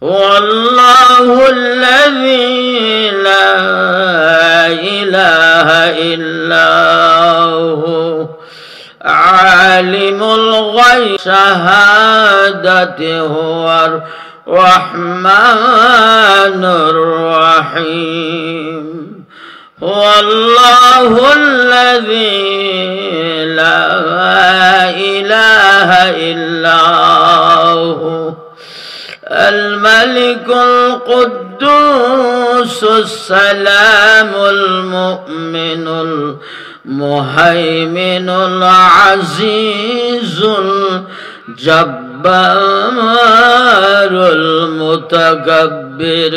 هو الله الذي لا إله إلا هو عالم الغيب شهادة هو الرحمن الرحيم هو الله الذي لا إله إلا هو الملك القدوس السلام المؤمن المهيمن العزيز الجبار المتكبر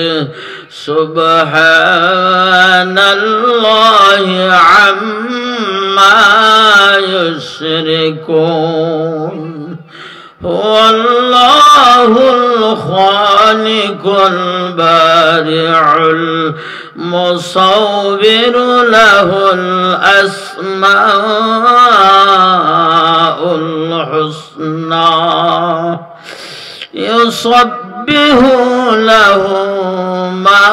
سبحان الله عما يشركون هو الله الخالق البارع المصور له الأسماء الحسنى يسبح له ما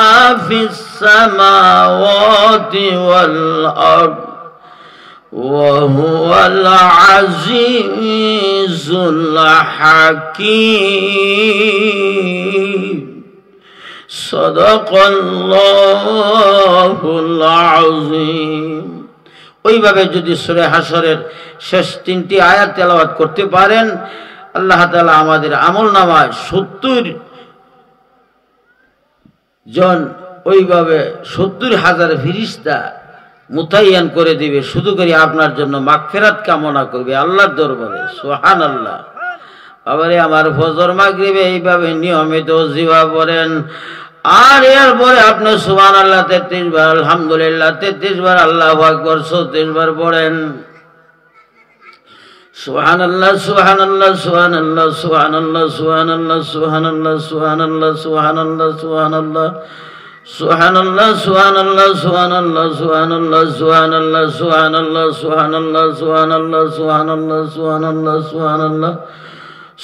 في السماوات والأرض وهو العزيز الحكيم صدق الله العظيم ওইভাবে যদি সূরা হাশরের শেষ 3টি আয়াত তেলাওয়াত করতে পারেন আল্লাহ তাআলা আমাদের আমলনামায় 70 জন ওইভাবে 70,000 ফেরেশতা মুতায়্যান করে দিবে শুধু করে আপনার জন্য মাগফিরাত কামনা করবে আল্লাহর দরবারে সুবহানাল্লাহ বাবারে আমার ফজর মাগরিবে এইভাবে নিয়মিত ওজিফা পড়েন আর এরপরে আপনি সুবহানাল্লাহ 33 বার আলহামদুলিল্লাহ 33 বার আল্লাহু আকবার 34 বার পড়েন সুবহানাল্লাহ সুবহানাল্লাহ সুবহানাল্লাহ সুবহানাল্লাহ সুবহানাল্লাহ সুবহানাল্লাহ সুবহানাল্লাহ সুবহানাল্লাহ সুবহানাল্লাহ Subhanallah, subhanallah, subhanallah, subhanallah, subhanallah, subhanallah, subhanallah, subhanallah, subhanallah, subhanallah, subhanallah,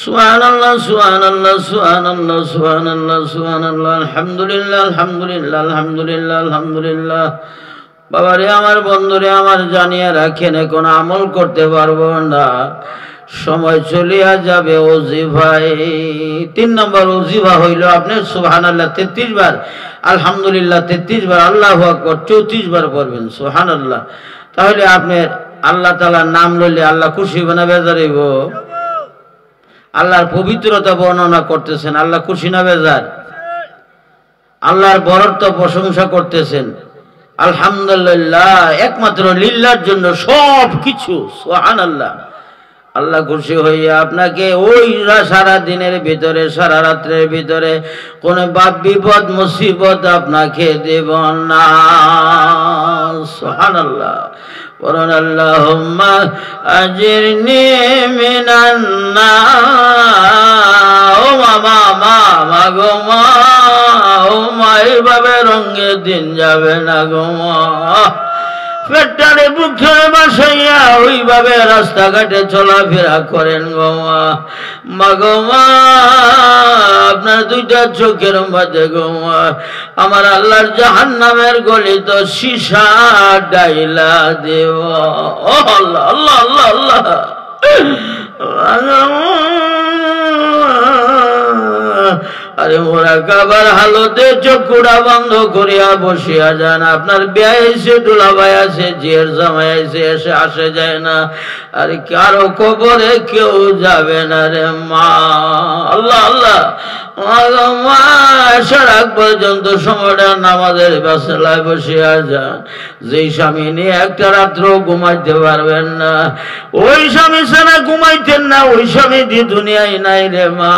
subhanallah, subhanallah, subhanallah, subhanallah, subhanallah, alhamdulillah, alhamdulillah, alhamdulillah, alhamdulillah. বাবারে আমার বন্ধুরে আমার জানিয়ে রাখেন এখন আমল করতে পারবো না সময় চলিয়া যাবে ওজিফায় 3 নম্বর ওজিফা হইল আপনি সুবহানাল্লাহ 33 বার আলহামদুলিল্লাহ 33 বার আল্লাহু আকবার 34 বার পড়বেন সুবহানাল্লাহ তাহলে আপনি আল্লাহ তাআলার নাম লইলে আল্লাহ খুশি হবে না বেজার হইব আল্লাহর পবিত্রতা বর্ণনা করতেছেন আল্লাহ খুশি না বেজার আল্লাহর বরত্ব প্রশংসা করতেছেন আলহামদুলিল্লাহ একমাত্র লিল্লাহর জন্য সব কিছু সুবহানাল্লাহ আল্লাহ খুশি হইয়া আপনাকে ওই সারা দিনের ভিতরে সারা রাতের ভিতরে কোন বাপ বিপদ মুসিবত আপনাকে দেব না সুবহানাল্লাহ বলেন আল্লাহুম্মা আজিরনি মিনান নার ও মা গো মা ও মা এইভাবে রঙে দিন যাবে না গো মা পেটটারে বুকে বসাইয়া ওইভাবে রাস্তাঘাটে চলাফেরা করেন গো মা গো মা আপনার 2টা চোখের মধ্যে গো মা আমার আল্লাহর জাহান্নামের গলি তো সীসা ডাইলা দেব ও আল্লাহ আল্লাহ আল্লাহ আল্লাহ আরে মোরা কাবার হালতে চোখটা বন্ধ করিয়া বসিয়া যান আপনার বিয়ে এসে দুলাভাই আছে জিয়ের জামাই এসে এসে আসে যায় না আরে কারো কবরে কেউ যাবে না রে মা আল্লাহ আল্লাহ মা সারাক পর্যন্ত সময়টা নামাজের বাসলায় বসিয়া যান যেই স্বামী নিয়ে একটা রাত্র ঘুমাইতে পারবেন না ওই স্বামী ছাড়া ঘুমাইতেন না ওই স্বামী দিয়ে দুনিয়ায় নাই রে মা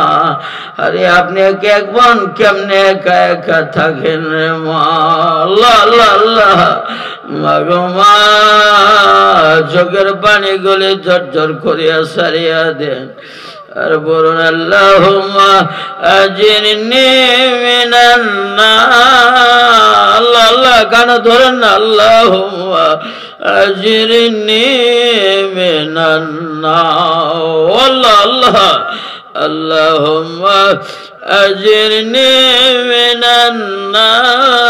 আরে আপনি একবার কেমনে একা একা থাকেন রে মা আল্লাহ আল্লাহ আল্লাহ মা গো মা চোখের পানি গলে ঝরঝর করিয়া সারিয়া দেন আর বলুন আল্লাহুম্মা আজিরনি মিনান নার আল্লাহ আল্লাহ কান ধরেন না আল্লাহুম্মা আজিরনি মিনান নার আল্লাহ আল্লাহ اللهم أجرني من النار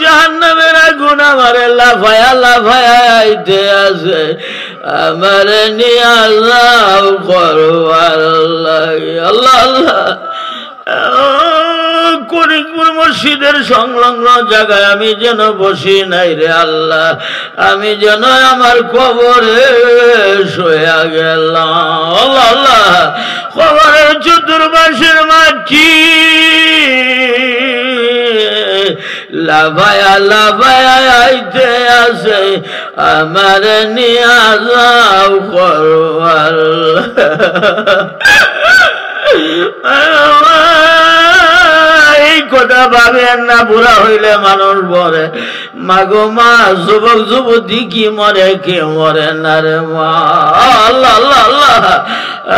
জাহান্নামের আগুন আমারে লাফায়া লাফায়া আইতে আছে আমারে নিয়ে আল্লাহ করো আল্লাহ আল্লাহ আল্লাহ করিমপুর মসজিদের সংলগ্ন জায়গায় আমি যেন বসি নাই রে আল্লাহ আমি যেন আমার কবরে শুয়ে গেলাম আল্লাহ আল্লাহ কবরের চতুর্পাশের মাটি লাভায়া লাভায়া আইতে আছে আমার নিয়ে যাও করো এই কথা ভাবেন না বুড়া হইলে মানুষ মরে মাগো মা যুবক যুবতী কি মরে কে মরে না রে মা আল্লাহ আল্লাহ আল্লাহ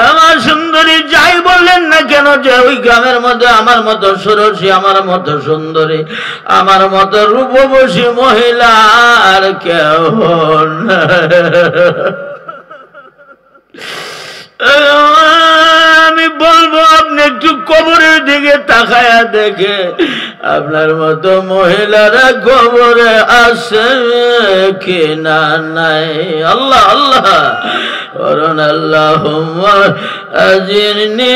আমার সুন্দরী যাই বললেন না কেন যে ওই গ্রামের মধ্যে আমার মতো ষোড়শী আমার মতো সুন্দরী আমার মতো রূপবতী মহিলা আর কেউ আমি বলবো আপনি একটু কবরের দিকে তাকায়া দেখে আপনার মতো মহিলারা কবরে আছে কিনা নাই আল্লাহ আল্লাহ করুন আল্লাহুম্মা আজিরনি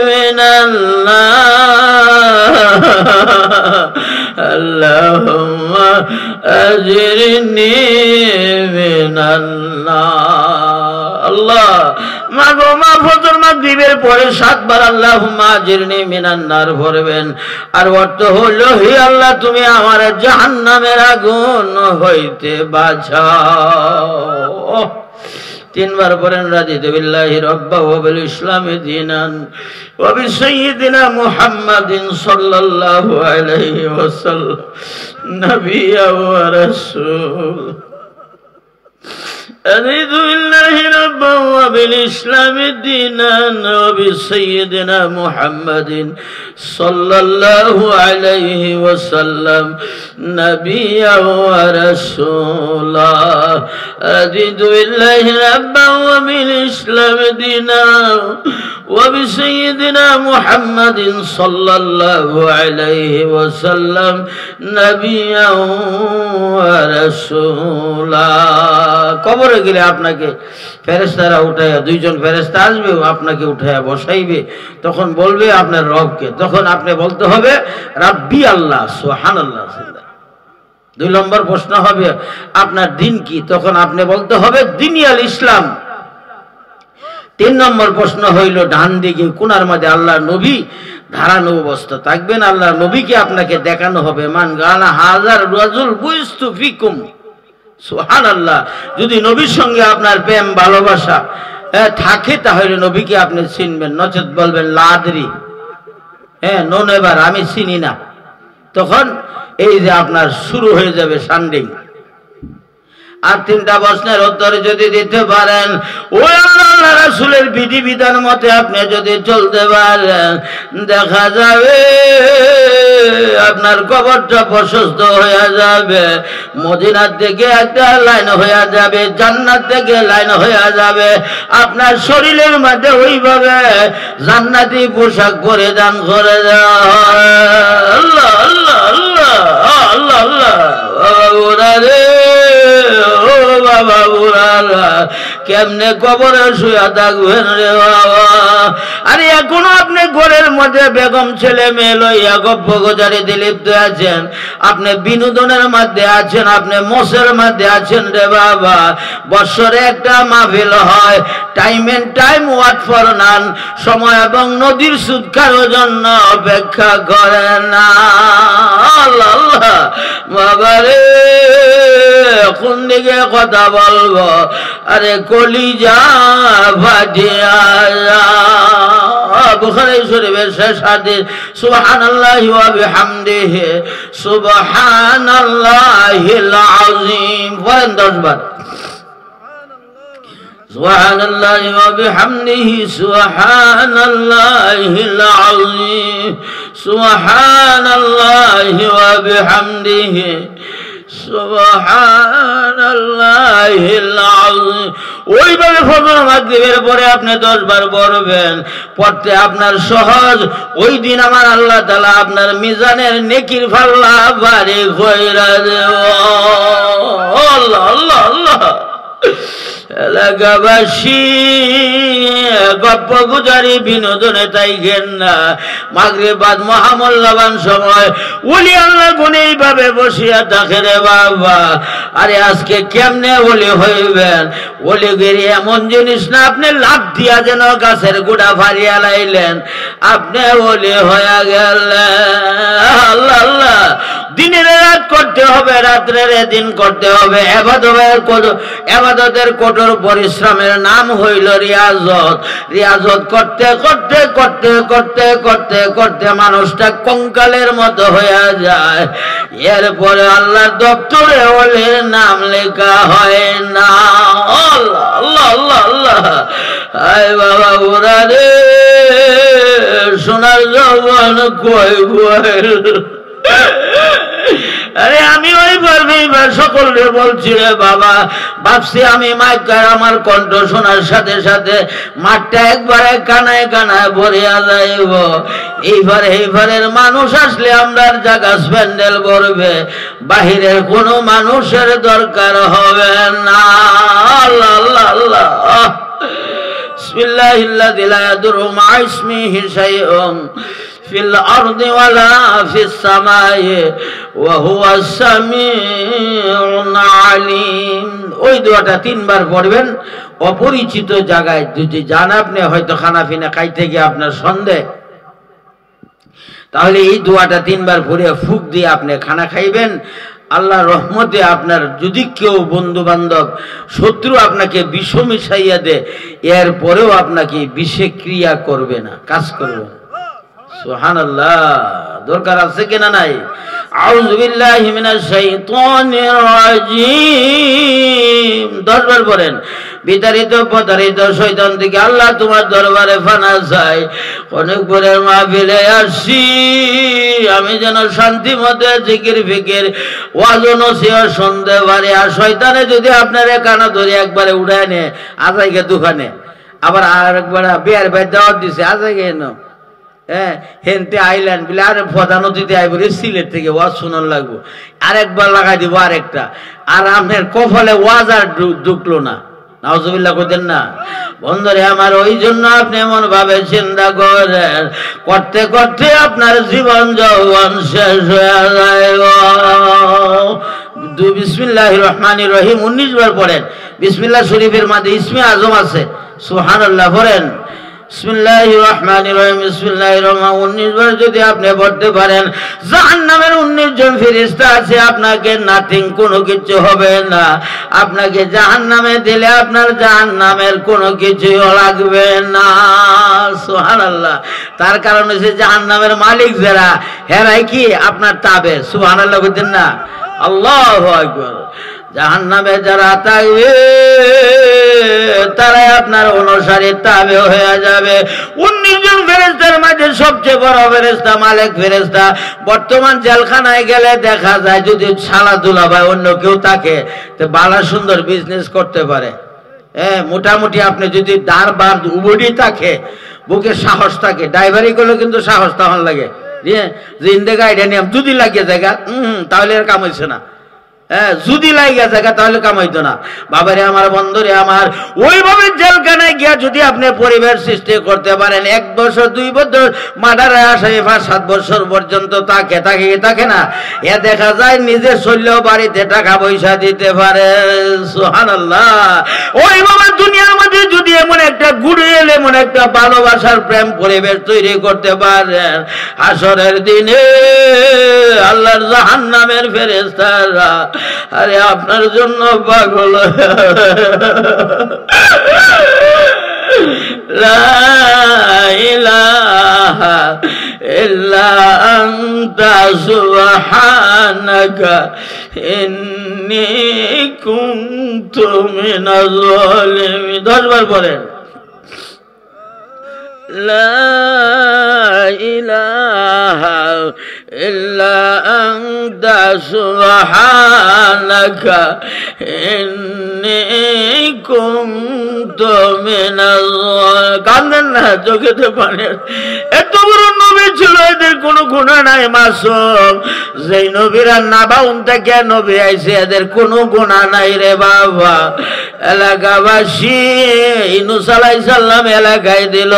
মিনান নার আল্লাহুম্মা আজিরনি মিনান নার আল্লাহ মাগো মা ফজর মাগরিবের পরে 7 বার আল্লাহুম্মা আজিরনি মিনান নার পড়বেন আর অর্থ হলো হে আল্লাহ তুমি আমার জাহান্নামের আগুন হইতে বাঁচাও 3 বার পড়েন রাদিতু বিল্লাহি রাব্বা ওয়া বিল ইসলামি দীনান ওয়া বিসাইয়্যিদিনা মুহাম্মাদিন সাল্লাল্লাহু আলাইহি ওয়াসাল্লাম নাবিয়্যা ওয়া রাসূল رضيت بالله ربا وبالإسلام دينا وبسيدنا محمد صلى الله عليه وسلم نبيا ورسولا رضيت بالله ربا وبالإسلام دينا وبسيدنا محمد صلى الله عليه وسلم نبيا ورسولا কবরে গেলে আপনাকে ফেরেশতারা উঠায়া দুইজন ফেরেশতা আসবে আপনাকে উঠায়া বসাইবে তখন বলবে আপনার রবকে তখন আপনি বলতে হবে রাব্বি আল্লাহ সুবহানাল্লাহ 2 নম্বর প্রশ্ন হবে আপনার দিন কি তখন আপনি বলতে হবে দিনী আল ইসলাম 3 নম্বর প্রশ্ন হইল ডান দিকে কোণার মধ্যে আল্লাহর নবী ধারানো অবস্থা থাকবেন আল্লাহর নবীকে আপনাকে দেখানো হবে মান গানা হাজার রাজুল বুইস্তু ফিকুম সুবহানাল্লাহ যদি নবীর সঙ্গে আপনার প্রেম ভালোবাসা থাকে তাহলে নবীকে আপনি চিনবেন নচেত বলবেন লাদরি নন এবার আমি চিনি না তখন এই যে আপনার শুরু হয়ে যাবে সান্ডিং আর 3টা প্রশ্নের উত্তর যদি দিতে পারেন ওই আল্লাহর রাসূলের বিধিবিধান মতে আপনি যদি চলতে পারেন দেখা যাবে আপনার কবরটা প্রশস্ত হয়ে যাবে মদিনার থেকে একটা লাইন হয়ে যাবে জান্নাত থেকে লাইন হয়ে যাবে আপনার শরীরের মধ্যে ওইভাবে জান্নাতি পোশাক পরিধান করে দেওয়া আল্লাহ আল্লাহ আল্লাহ আল্লাহ আল্লাহ ওরে ও বাবা বুড়ারা কেমনে কবরে শুয়ে থাকবেন রে বাবা আরে এখনো আপনি ঘরের মধ্যে বেগম ছেলে মেয়ে লইয়া গপ্প গোজারিতে লিপ্ত আছেন আপনি বিনোদনের মধ্যে আছেন আপনি মোষের মধ্যে আছেন রে বাবা বছরে একটা মাহফিল হয় time and time wait for none সময় এবং নদীর সুদ কারোর জন্য অপেক্ষা করে না আল্লাহ আল্লাহ বাবা রে কোন দিকে কথা বলবো আরে কলিজা ফাটিয়া বুখারী শরীফের শেষ হাদিস সুবহানাল্লাহি ওয়া বিহামদিহি সুবহানাল্লাহিল আযীম বলেন 10 বার সুবহানাল্লাহি ওয়া বিহামদিহি সুবহানাল্লাহিল আযীম সুবহানাল্লাহি ওয়া বিহামদিহি সুবহানাল্লাহিল আযীম। ওইভাবে ফজর মাগরিবের পরে আপনি 10 বার পড়বেন, পড়তে আপনার সহজ। ওই দিন আমার আল্লাহ তাআলা আপনার মিজানের নেকির পাল্লা ভারী কইরা দেব। আল্লাহ আল্লাহ আল্লাহ। এলাকাবাসী গপ্প গুজারি বিনোদনে তাই ঘেন না। মাগরিব বাদ মহামূল্যবান সময় ওলি আল্লাহ গুণে এইভাবে বসিয়া থাকে রে বাবা। আরে আজকে কেমনে ওলি হইবেন? ওলিগিরি এমন জিনিস না আপনি লাভ দিয়া যেন গাছের গুড়া ফারিয়া লাইলেন, আপনি ওলি হইয়া গেলেন। আল্লাহ আল্লাহ। দিনের রাত করতে হবে, রাত্রের দিন করতে হবে। এবাদতের কঠোর পরিশ্রমের নাম হইল রিয়াজত। রিয়াজত করতে করতে করতে করতে করতে করতে মানুষটা কঙ্কালের মতো হয়ে যায়। এরপরে আল্লাহর দপ্তরে ওলির নাম লেখা হয় না। আল্লাহ আল্লাহ আল্লাহ আল্লাহ। আয় বাবা ওরা রে, সোনার জবান কই কই। আরে আমি ওইবার সকলকে বলছি রে বাবা, ভাবছি আমি মাইকার আমার কণ্ঠ শোনার সাথে সাথে মাঠটা একবারে কানায় কানায় ভরিয়া যাইব। এইবারের মানুষ আসলে আমরা জায়গা স্প্যান্ডেল ভরবে, বাহিরের কোনো মানুষের দরকার হবে না। আল্লাহ আল্লাহ আল্লাহ। বিসমিল্লাহিল্লাযী লা ইয়াদুররু মা ইসমিহি শাইউন ফিল আরদি ওয়ালা ফিস সামাই ওয়া হুয়াস সামিউল আলিম। ওই দোয়াটা 3 বার পড়বেন। অপরিচিত জায়গায় যদি যান আপনি, হয়তো খানা পিনা খাইতে গিয়ে আপনার সন্দেহ, তাহলে এই দোয়াটা 3 বার পড়ে ফুক দিয়ে আপনি খানা খাইবেন। আল্লাহর রহমতে আপনার যদি কেউ বন্ধু বান্ধব শত্রু আপনাকে বিষ মিশাইয়া দেয়, এরপরেও আপনাকে বিষে ক্রিয়া করবে না, কাজ করবে না। সুবহানাল্লাহ। দরকার আছে কিনা নাই? আউযু বিল্লাহি মিনাশ শাইতানির রাজীম 10 বার পড়েন। বিতাড়িত প্রতারিত শয়তান থেকে আল্লাহ তোমার দরবারে ফানা চাই। অনেক পরের মাহফিলে আসছি, আমি যেন শান্তি মতে জিকির ফিকির ওয়াজ নসিহত শুনতে পারি। আর শয়তানে যদি আপনার কানা ধরে একবারে উঠায় নেয়, আজাইকে দোকানে, আবার আরেকবার বিয়ার ভাই দাওয়াত দিছে, আজাইকে এনো, হ্যাঁ হেনতে আইল্যান্ড বলে আরে প্রধান অতিথি আই বলে সিলেট থেকে ওয়াজ শোনার লাগবো, আরেকবার লাগাই দিব আরেকটা, আর আপনার কফলে ওয়াজ আর ঢুকলো না। নাউজুবিল্লাহ কইতেন না বন্ধুরে আমার। ওই জন্য আপনি এমন ভাবে চিন্তা করেন, করতে করতে আপনার জীবন যৌবন শেষ হয়ে যায়। বিসমিল্লাহির রহমানির রহিম 19 বার পড়েন। বিসমিল্লাহ শরীফের মধ্যে ইসমে আজম আছে, সুবহানাল্লাহ পড়েন। বিসমিল্লাহির রহমানির রহিম বিসমিল্লাহির রহমান 19 বার যদি আপনি পড়তে পারেন, জাহান্নামের 19 জন ফেরেশতা আছে, আপনাকে নাথিং, কোনো কিছু হবে না। আপনাকে জাহান্নামে দিলে আপনার জাহান্নামের কোনো কিছুই লাগবে না। সুবহানাল্লাহ। তার কারণ হচ্ছে জাহান্নামের মালিক যারা, হেরাই কি আপনার তাবে। সুবহানাল্লাহ বলতেন না? আল্লাহু আকবার। জাহান্নামে যারা থাকবে তারাই আপনার অনুসারী তাবে হয়ে যাবে। 19 জন ফেরেশতার মাঝে সবচেয়ে বড় ফেরেশতা মালিক ফেরেশতা। বর্তমান জেলখানায় গেলে দেখা যায় যদি শালা দুলাভাই অন্য কেউ থাকে, তো ভালো সুন্দর বিজনেস করতে পারে। হ্যাঁ, মোটামুটি আপনি যদি দাঁড় বার উবডি থাকে, বুকে সাহস থাকে, ড্রাইভারি করলে কিন্তু সাহস তখন লাগে। জিন্দেগা এটা নিয়ে যদি লাগিয়ে জায়গা তাহলে আর কাম হইছে না। হ্যাঁ, যদি লাগিয়ে জায়গা তাহলে কামাইতো না। বাবারে আমার, বন্ধুরে আমার, ওইভাবে জেলখানায় গিয়া যদি আপনি পরিবেশ সৃষ্টি করতে পারেন, 1 বছর 2 বছর মার্ডারে আসামি 5-7 বছর পর্যন্ত থাকে না, এ দেখা যায় নিজে চললেও বাড়িতে টাকা পয়সা দিতে পারে। সুবহানাল্লাহ। ওইভাবে দুনিয়ার মধ্যে যদি এমন একটা গুডউইল, এমন একটা ভালোবাসার প্রেম পরিবেশ তৈরি করতে পারেন, হাসরের দিনে আল্লাহর জাহান্নামের ফেরেশতারা আরে আপনার জন্য পাগল। লা ইলাহা ইল্লা আনতা সুবহানাকা ইন্নী কুনতু মিনাজ জালিমিন 10 বার পড়েন। লা ইলাহা إلا أنت سبحانك إني كنت من الظالمين কান্দেন না চোখেতে পানি এত বড় নবী ছিল এদের কোনো গুনাহ নাই মাসুম যেই নবীরা নাবাউন থেকে নবী আইছে এদের কোনো গুনাহ নাই রে বাবা এলাকাবাসী ইউনূস আলাইহিস সালাম এলাকায় দিল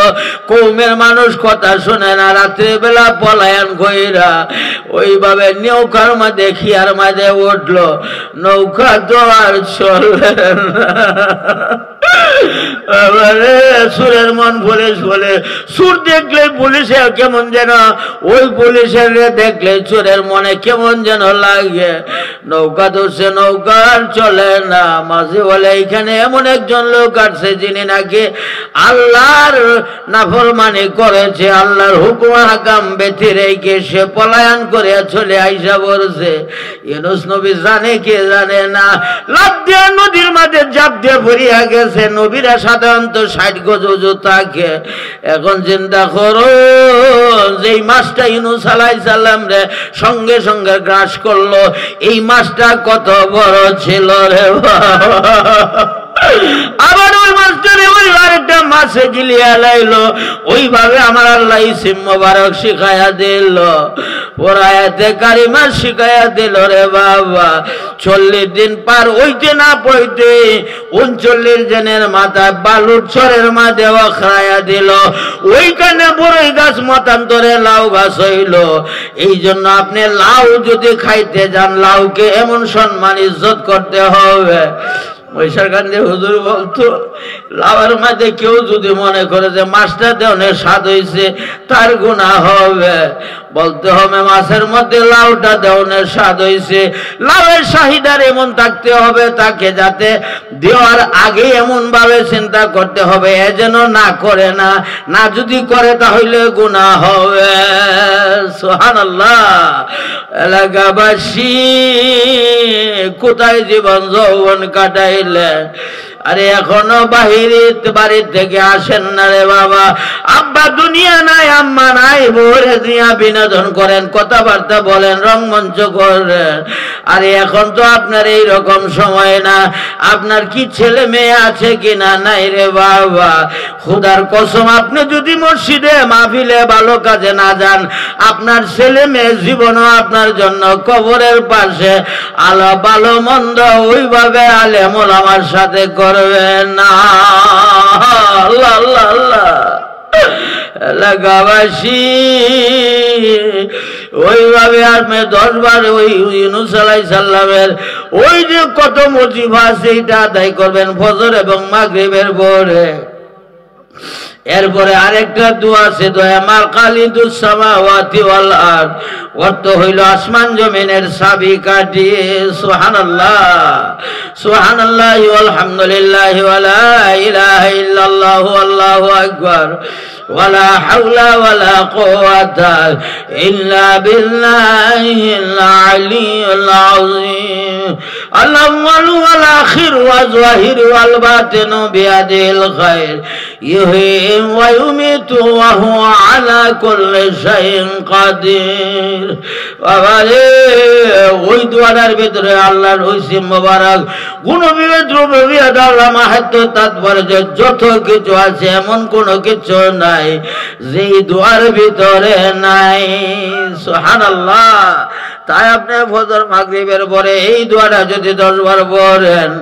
কওমের মানুষ কথা শুনে না রাতে বেলা পলায়ন কইরা ওইভাবে নৌকার মধ্যে খিয়ার মাঝে উঠলো নৌকা তো আর চলে সুরের মন পুলিশ বলে সুর দেখলে পুলিশে কেমন যেন ওই পুলিশের দেখলে চোরের মনে কেমন যেন লাগে নৌকা ধরছে নৌকা আর চলে না মাঝে বলে এখানে এমন একজন লোক আসছে যিনি নাকি আল্লাহর নাফরমানি করেছে আল্লাহর হুকুম হাকাম ব্যতি রেখে সে পলায়ন করে চলে আইসা বলছে ইউনূস নবী জানে কে জানে না লাফ দিয়ে নদীর মাঝে ঝাঁপ দিয়ে পড়িয়া গেছে নবীরা সাধারণত 60 গজ উঁচু থাকে এখন চিন্তা করো যেই মাছটা ইউনূস আলাইহিস সালাম রে সঙ্গে সঙ্গে গ্রাস করলো এই মাছটা কত বড় ছিল রে আবার ওই মাছটারে ওই আরেকটা মাছে গিলিয়া লাইলো ওইভাবে আমার আল্লাহ ইসিম মোবারক শিখায়া দিল পরায়াতে কারিমা শিখায়া দিল রে বাবা 40 দিন পার হইতে না পড়তে 39 জনের মাথায় বালুর চরের মাঝে ওখায়া দিল ওইখানে বড়ই গাছ মতান্তরে লাউ গাছ হইল এই জন্য আপনি লাউ যদি খাইতে যান লাউকে এমন সম্মান ইজ্জত করতে হবে মহিষারকান্দি হুজুর বলতো লাউয়ের মাঝে কেউ যদি মনে করে যে মাছটা দেওয়ার স্বাদ হয়েছে তার গুনাহ হবে বলতে হবে মাছের মধ্যে লাউটা দেওয়ার স্বাদ হয়েছে লাউয়ের চাহিদার এমন থাকতে হবে তাকে যাতে দেওয়ার আগে এমন ভাবে চিন্তা করতে হবে এ যেন না করে না না যদি করে তাহলে গুনাহ হবে সুবহানাল্লাহ এলাকাবাসী কোথায় জীবন যৌবন কাটাইলে আরে এখনো বাড়ি থেকে আসেন না রে বাবা আব্বা দুনিয়া নাই আম্মা নাই ভোরে দিয়া বিনোদন করেন কথাবার্তা বলেন রংমঞ্চ করেন আরে এখন তো আপনার এই রকম সময় না আপনার কি ছেলে মেয়ে আছে কিনা নাই রে বাবা খোদার কসম আপনি যদি মসজিদে মাহফিলে ভালো কাজে না যান আপনার ছেলে মেয়ে জীবনও আপনার জন্য কবরের পাশে আলো ভালো মন্দ ওইভাবে আলেম ওলামার সাথে করবে না আল্লাহ আল্লাহ আল্লাহ এলাকাবাসী ওইভাবে আপনি 10 বার ওই ইউনূস আলাইহিস সালামের ওই যে কত মুজিবা আছে এটা আদায় করবেন ফজর এবং মাগরিবের পরে এরপরে আরেকটা দোয়া আছে দোয়া মাল খালিদুস সামাওয়াতি ওয়াল আরদ অর্থ হইল আসমান জমিনের চাবি কাঠি সুবহানাল্লাহ সুবহানাল্লাহি ওয়াল হামদুলিল্লাহি ওয়া লা ইলাহা ইল্লাল্লাহু আল্লাহু আকবার ওয়ালা হাওলা ওয়ালা কুওয়াতা ইল্লা বিল্লাহিল আলিয়্যিল আযীম আল আউয়ালু ওয়াল আখির ওয়া যাহির ওয়াল বাতিনু বিয়াদিল খায়র ইউহি ওয়া ইউমিতু ওয়া হুয়া আলা কুল্লি শাইইন কাদির বাবারে ওই দুয়ারের ভিতরে আল্লাহর ইসম মোবারক গুণবিবেদ রূপবিবেদ আল্লাহ মাহাত্ম তাৎপর্য যত কিছু আছে এমন কোনো কিছু নাই যেই দুয়ার ভিতরে নাই সুবহানাল্লাহ তাই আপনি ফজর মাগরিবের পরে এই দোয়াটা যদি 10 বার পড়েন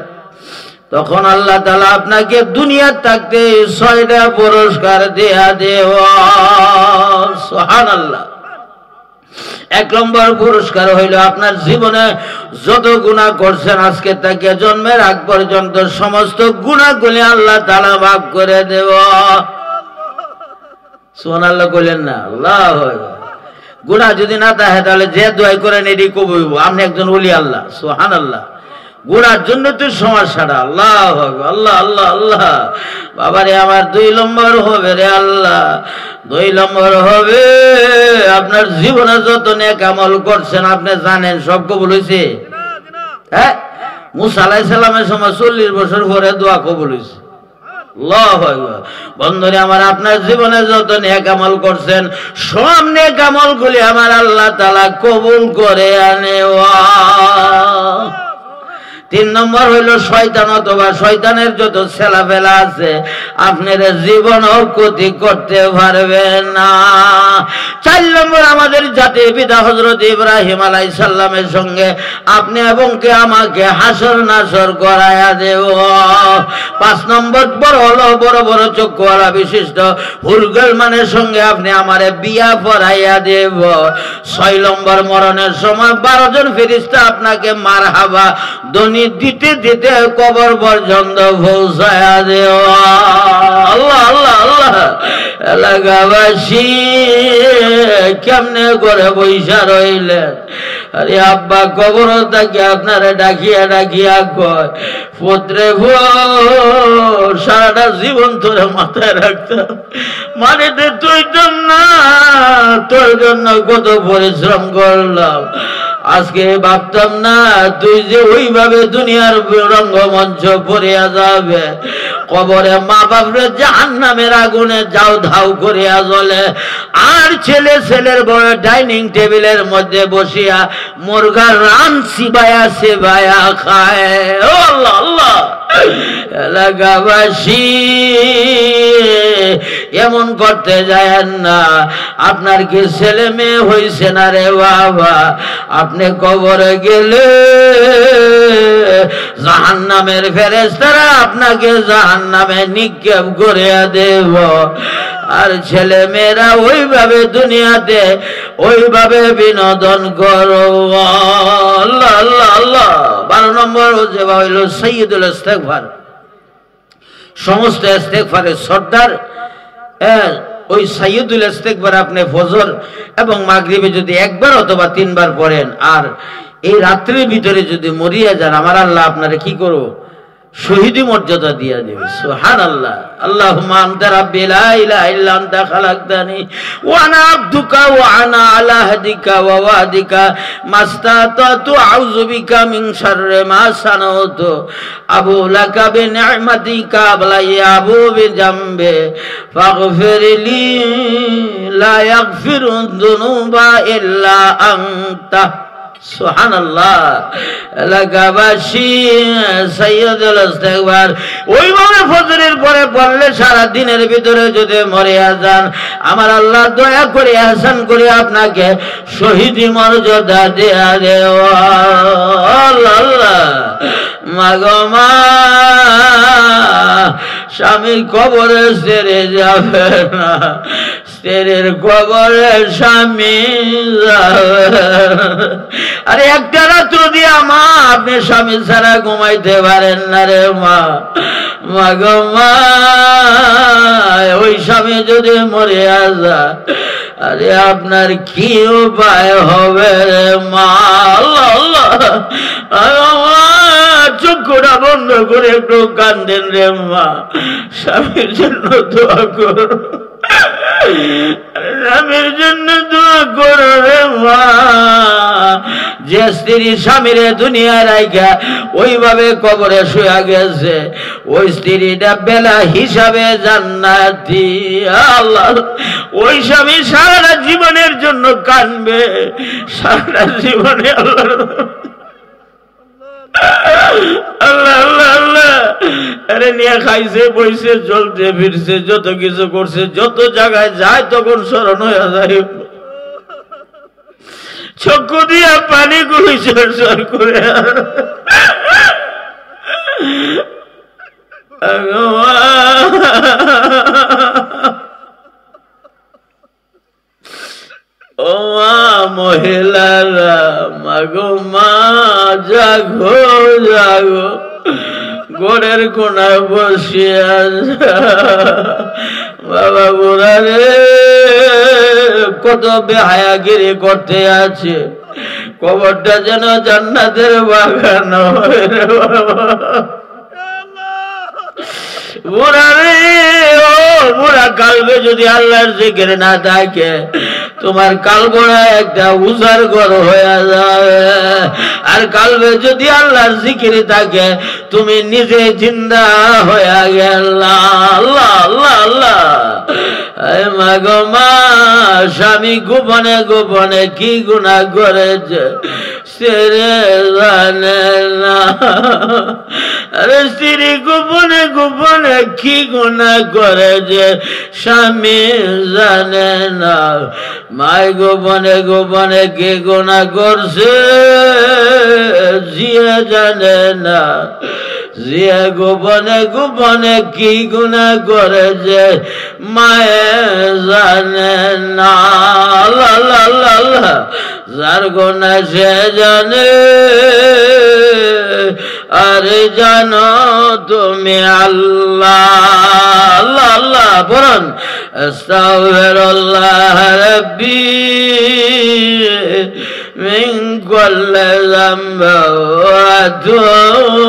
তখন আল্লাহ তাআলা আপনাকে দুনিয়ার থাকতে 6টা পুরস্কার দেয়া দেব সুবহানাল্লাহ 1 নম্বর পুরস্কার হইল আপনার জীবনে যত গুনাহ করছেন আজকে থেকে জন্মের আগ পর্যন্ত সমস্ত গুনাহগুলি আল্লাহ তাআলা মাফ করে দেব সুবহানাল্লাহ কইলেন না আল্লাহু আকবার গুনাহ যদি না থাকে তাহলে যে দোয়া করেন এটি কবুল হইব আপনি একজন ওলি আল্লাহ সুবহানাল্লাহ গুনার জন্য তো সমস্যাটা আল্লাহু আকবার আল্লাহ আল্লাহ আল্লাহ বাবারে আমার 2 নম্বর হবে রে আল্লাহ 2 নম্বর হবে আপনার জীবনে যত নেক আমল করছেন আপনি জানেন সব কবুল হইছে হ্যাঁ মুসা আলাইহিস সালামের সময় 40 বছর পরে দোয়া কবুল হইছে আল্লাহু আকবার। বন্ধুরে আমার, আপনার জীবনে যত নেক আমল করছেন সব নেক আমলগুলি আমার আল্লাহ তাআলা কবুল করে নেওয়া। 3 নম্বর হইল শয়তান অথবা শয়তানের যত ছেলাপেলা আছে আপনার জীবনও ক্ষতি করতে পারবে না। 4 নম্বর, আমাদের জাতির পিতা হযরত ইব্রাহিম আলাইহিস সালামের সঙ্গে আপনি এবং কে আমাকে হাসর নাসর করায়া দেব। 5 নম্বর হলো বড় বড় চক্ষুওয়ালা বিশিষ্ট হুরগেলমানের সঙ্গে আপনি আমারে বিয়া পড়াইয়া দেব। 6 নম্বর, মরণের সময় 12 জন ফেরেশতা আপনাকে মারহাবা দিতে দিতে কবর পর্যন্ত পৌঁছায়া দেওয়া। আল্লাহ আল্লাহ আল্লাহ। এলাকাবাসী কেমনে করে বৈশা রইলেন? আরে আব্বা কবর তাকে আপনারা ডাকিয়া ডাকিয়া কয়, পুত্রে সারাটা জীবন তোরে মাথায় রাখতাম, মানে তুই তো না, তোর জন্য কত পরিশ্রম করলাম। আজকে ভাবতাম না তুই যে ওইভাবে দুনিয়ার রঙ্গমঞ্চ পড়িয়া যাবে, কবরে মা বাপরে জাহান্নামের আগুনে যাও ধাও করিয়া জ্বলে, আর ছেলে ছেলের বড় ডাইনিং টেবিলের মধ্যে বসিয়া মুরগার রান সিবায়া সেবায়া খায়। ও আল্লাহ আল্লাহ। এলাকাবাসী এমন করতে যায়েন না। আপনার কি ছেলে মেয়ে হইছে না রে বাবা? আপনি কবরে গেলে জাহান্নামের ফেরেশতারা আপনাকে জাহান্নামে নিক্ষেপ করে দেব। আর ছেলে মেয়েরা ওইভাবে দুনিয়াতে ওইভাবে বিনোদন করো। আল্লাহ আল্লাহ আল্লাহ। 12 নম্বর যে হইল সাইয়্যিদুল ইস্তিগফার, সমস্ত ইস্তিগফারের সর্দার। ওই সাইয়্যিদুল ইস্তিগফার আপনি ফজর এবং মাগরিবে যদি 1 বার অথবা 3 বার পড়েন, আর এই রাত্রির ভিতরে যদি মরিয়া যান, আমার আল্লাহ আপনারে কি করব? শহীদি মর্যাদা দিয়া দেবে। সুবহানাল্লাহ। আল্লাহুম্মা আনতা রাব্বি লা ইলাহা ইল্লা আনতা খালাকতানি ওয়া আনা আবদুকা ওয়া আনা আলা হাদিকা ওয়া ওয়াদিকা মাস্তাতাতু আউযু বিকা মিন শাররি মা সানাতু আবু লাকা বিনি'মাতিকা ওয়া আবু বিজামবি ফাগফিরলি লা ইয়াগফিরু যুনুবা ইল্লা আনতা। সুবহানাল্লাহ। এলাকাবাসী সাইয়্যিদুল ইস্তিগফার ওইভাবে ফজরের পরে পড়লে সারা দিনের ভিতরে যদি মরিয়া যান, আমার আল্লাহ দয়া করে আহসান করে আপনাকে শহীদি মর্যাদা দেয়া দেওয়া। আল্লাহ আল্লাহ। মাগো মা, স্বামীর কবরে ছেড়ে যাবে না, স্ত্রীর কবরে স্বামী যাবে। আরে একটা রাত্র দিয়া মা আপনি স্বামী ছাড়া ঘুমাইতে পারেন না রে মা। মাগো মা, ওই স্বামী যদি মরে যায়, আরে আপনার কি উপায় হবে রে মা? আল্লাহ আল্লাহ। চক্ষুটা বন্ধ করে একটু কান্দেন রে মা, স্বামীর জন্য দোয়া করো, স্বামীর জন্য দোয়া করো রে মা। যে স্ত্রী স্বামীরে দুনিয়া রাইখা ওইভাবে কবরে শুয়া গেছে, ওই স্ত্রীটা বেলা হিসাবে জান্নাতি। আল্লাহ, ওই স্বামী সারা জীবনের জন্য কাঁদবে, সারা জীবনে। আল্লাহ আল্লাহ আল্লাহ আল্লাহ। আরে নিয়ে খাইছে, বইছে, চলছে ফিরছে, যত কিছু করছে, যত জায়গায় যায় তখন স্মরণ হয়ে যায়, চক্ষু দিয়া পানি গুলি সর করে। ও মা, মহিলারা, মাগো মা, জাগো জাগো, ঘরের কোনায় বসিয়া বাবা বুড়া রে কত বেহায়াগিরি করতে আছে, কবরটা যেন জান্নাতের বাগান হয় রে বাবা। বুড়া রে, ও বুড়া কালবে যদি আল্লাহর জিকির না থাকে, তোমার কালবরা একটা উজার ঘর হয়ে যাবে। আর কালবে যদি আল্লাহর জিকির থাকে তুমি নিজে জিন্দা হয়ে গেলা। আল্লাহ আল্লাহ আল্লাহ। মা গো মা, স্বামী গোপনে গোপনে কি গুনাহ করেছে সেরে জানে না। আরে স্ত্রী গোপনে গোপনে কি গুনাহ করেছে স্বামী জানে না। মায় গোপনে গোপনে কি গুনাহ করছে জিয়া জানে না। জিয়া গোপনে গোপনে কি গুনাহ করেছে মায়ে জানে না। আল্লাহ আল্লাহ আল্লাহ আল্লাহ। যার গুনাহ সে জানে। আরে জানো তুমি আল্লাহ আল্লাহ আল্লাহ বলেন আস্তাগফিরুল্লাহ রাব্বি মিন কুল্লি যামবি ওয়া আতুবু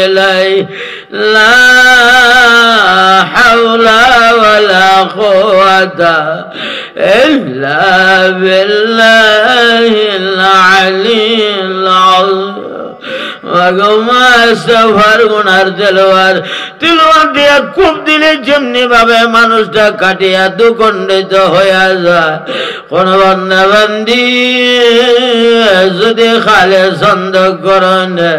ইলাইহি লা হাওলা ওয়ালা কুওয়াতা ইল্লা বিল্লাহিল আলিয়্যিল আযীম। তিলওয়ার দিয়া খুব দিলে যেমনি ভাবে মানুষটা কাটিয়া দুখণ্ডিত হইয়া যায়। কোন বান্দি যদি খালে ছন্দ করনে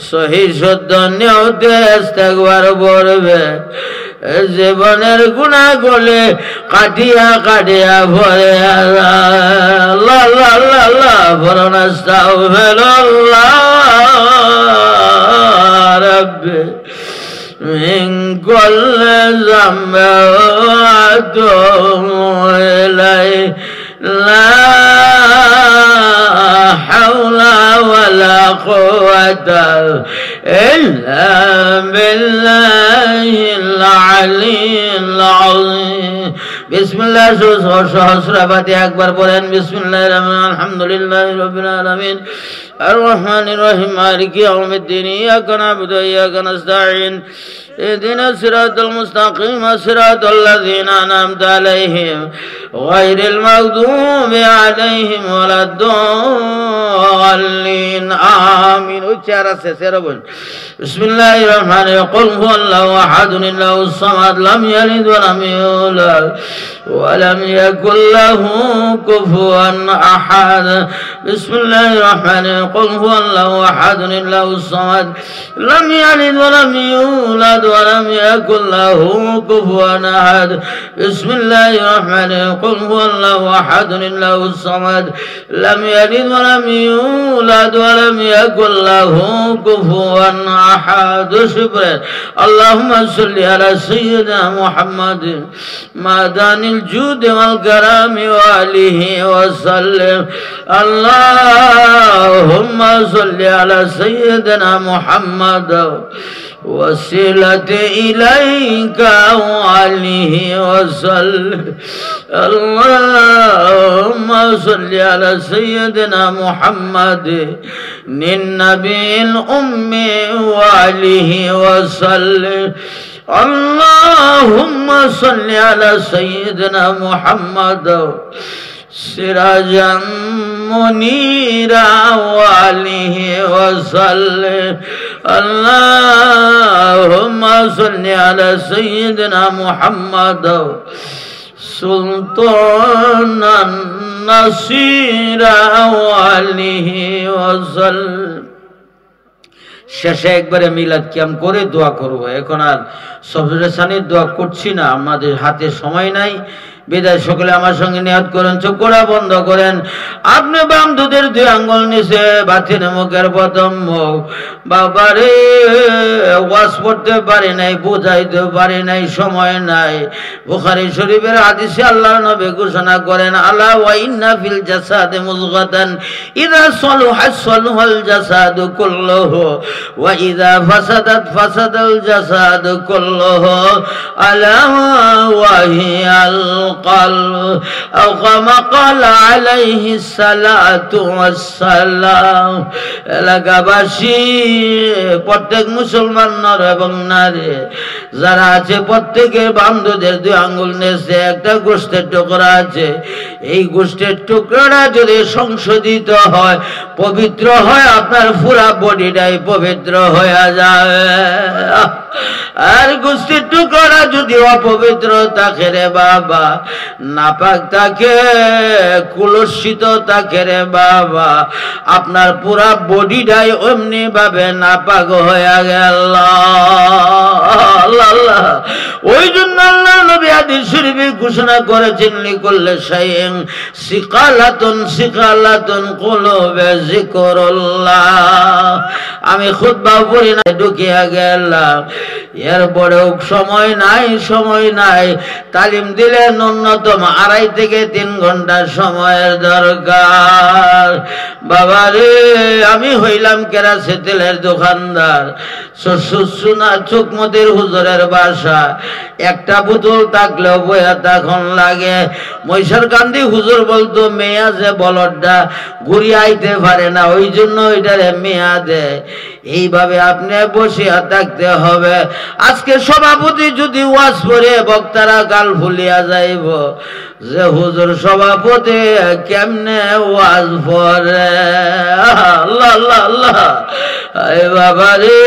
সহি শুদ্ধ নিয়তে ইস্তেগফার পড়বে, জীবনের গুনাহ গুলি কাটিয়া কাটিয়া ভরে আল্লাহ আল্লাহ আল্লাহ আল্লাহ বলুন আস্তাগফিরুল্লাহ রাব্বি মিন কুল্লি যামবি ওয়া আতুবু ইলাইহি লা হাওলা ওয়ালা কুওয়াতা ইল্লা বিল্লাহিল আলিয়্যিল আযীম। বিসমিল্লাহ সহস্রপাতি একবার বলেন বিসমিল্লাহির রহমানির রহিম আলহামদুলিল্লাহি রাব্বিল আলামিন আর রহমানির রহিম মালিকি ইয়াউমিদ্দিন ইয়াকা না'বুদু ওয়া ইয়াকা নাস্তাঈন اهدنا الصراط المستقيم صراط الذين أنعمت عليهم غير المغضوب عليهم ولا الضالين آمين. بسم الله الرحمن الرحيم قل هو الله أحد الله الصمد لم يلد ولم يولد ولم يكن له كفوا أحد. بسم الله الرحمن الرحيم قل هو الله أحد الله الصمد لم يلد ولم يولد ولم يكن له كفوا أحد. بسم الله الرحمن الرحيم قل هو الله أحد الله الصمد لم يلد ولم يولد ولم يكن له كفوا أحد. شكرا. اللهم صل على سيدنا محمد معدن الجود والكرم وآله وسلم. اللهم صل على سيدنا محمد وسيلة إليك وآله وسلم. اللهم صل على سيدنا محمد النبي الأمي وآله وسلم. اللهم صل على سيدنا محمد سراجا منيرا وآله وسلم. اللهم صل على سيدنا محمد سلطانا نصيرا وآله وسلم. শেষে একবারে মিলাদ কিয়াম করে দোয়া করব। এখন আর সফরে সানির দোয়া করছি না, আমাদের হাতে সময় নাই। বিদায় সকলে আমার সঙ্গে নিয়ত করেন, চোখ করা বন্ধ করেন। আপনি বাম দুধের দুই আঙ্গুল নিচে বাথিন মুখের প্রথম মুখ। বাবারে ওয়াজ পড়তে পারি নাই, বুঝাইতে পারি নাই, সময় নাই। বুখারী শরীফের হাদিসে আল্লাহর নবী ঘোষণা করেন আলা ওয়া ইন্না ফিল জাসাদি মুযগাতান ইযা সালাহাত সালাহাল জাসাদু কুল্লুহু ওয়া ইযা ফাসাদাত ফাসাদাল জাসাদু কুল্লুহু আলা ওয়া হিয়াল القلب أو كما قال عليه الصلاة والسلام এলাকাবাসী প্রত্যেক মুসলমান নর এবং নারী যারা আছে প্রত্যেকের বান্ধবদের দুই আঙ্গুল নেছে একটা গোশতের টুকরা আছে এই গোশতের টুকরাটা যদি সংশোধিত হয় পবিত্র হয় আপনার পুরা বডিটাই পবিত্র হয়ে যাবে আর গোশতের টুকরা যদি অপবিত্র থাকে রে বাবা নাপাক থাকে কুলসিত থাকে রে বাবা আপনার পুরা বডিটাই অমনি ভাবে নাপাক হয়ে গেল আল্লাহ ওই জন্য আল্লাহ নবী হাদিস শরীফে ঘোষণা করেছেন লিকুল্লি শাইইন সিকালাতুন কুলুবে যিকরুল্লাহ আমি খুতবা পড়ি না ঢুকিয়া গেলাম এরপরেও সময় নাই তালিম দিলে ন্যূনতম 2.5 থেকে 3 ঘন্টা সময়ের দরকার বাবা রে আমি হইলাম কেরাসে তেলের দোকানদার সুসুনা চুকমতির হুজুরের বাসা একটা বোতল থাকলেও বয়া তখন লাগে মৈশার কান্দি হুজুর বলতো মেয়া যে বলদটা ঘুরি আইতে পারে না ওই জন্য ওইটারে মেয়া দেয় এইভাবে আপনি বসিয়া থাকতে হবে আজকে সভাপতি যদি ওয়াজ করে বক্তারা গাল ফুলিয়া যাইব যে হুজুর সভাপতি কেমনে ওয়াজ পড়ে আল্লাহ আল্লাহ আল্লাহ আরে বাবা রে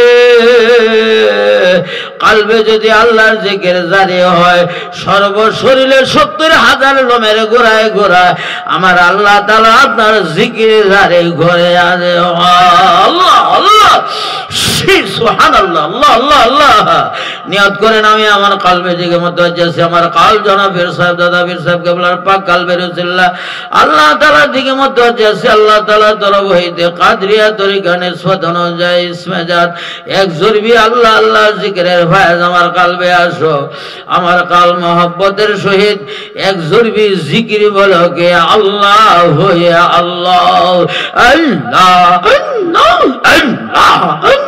কালবে যদি আল্লাহর জিকির জারি হয় সর্বশরীরে 70,000 লোমের গোড়ায় গোড়ায় আমার আল্লাহ তাআলা আপনার জিকির জারি করে আছে আল্লাহ আল্লাহ সুবহানাল্লাহ আল্লাহ আল্লাহ আল্লাহ নিয়ত করেন আমি আমার কালবে দিকে মুতাওয়াজ্জিহ আছি আমার কাল জনাব পীর সাহেব দাদা পীর সাহেব কেবলার পাক কালবে রাসূলুল্লাহ আল্লাহ তাআলার দিকে মুতাওয়াজ্জিহ আছি আল্লাহ তাআলার তরফ হইতে কাদরিয়া তরিকা নিসবত অনুযায়ী ইসমে জাত এক জরবি আল্লাহ আল্লাহ জিকিরের ফায়েজ আমার কালবে আসো আমার কাল মহব্বতের সহিত এক জরবি জিকির বলো কে আল্লাহ হইয়া আল্লাহ আল্লাহ আল্লাহ আল্লাহ আল্লাহ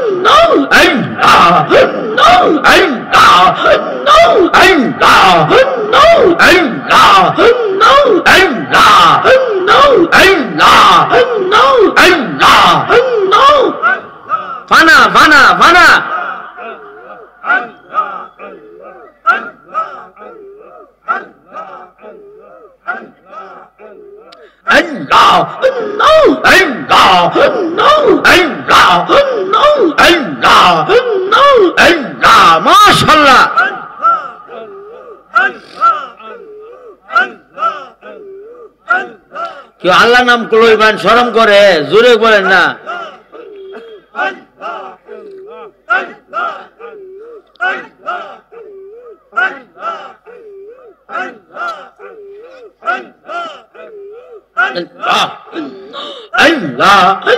আল্লাহ আল্লাহ আল্লাহ ফানা ফানা ফানা Allah Allah Allah Allah Allah Allah মাশাআল্লাহ কি আল্লাহ নাম কইবেন শরম করে জোরে বলেন না Allah Allah Allah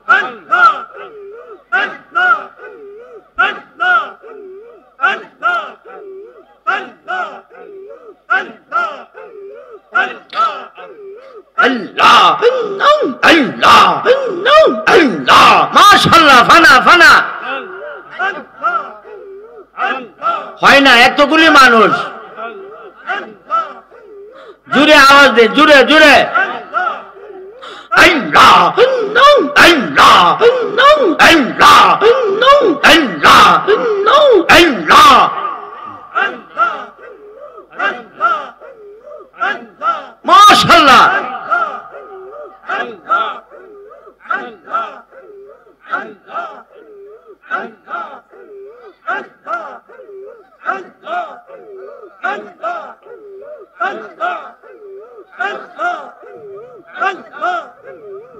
Allah Allah Allah Allah মাশাআল্লাহ ফানা ফানা হয় না এতগুলি মানুষ জুড়ে আওয়াজ দে জুড়ে জুড়ে আল্লাহ আল্লাহ আল্লাহ আল্লাহ আল্লাহ আল্লাহ মাশাআল্লাহ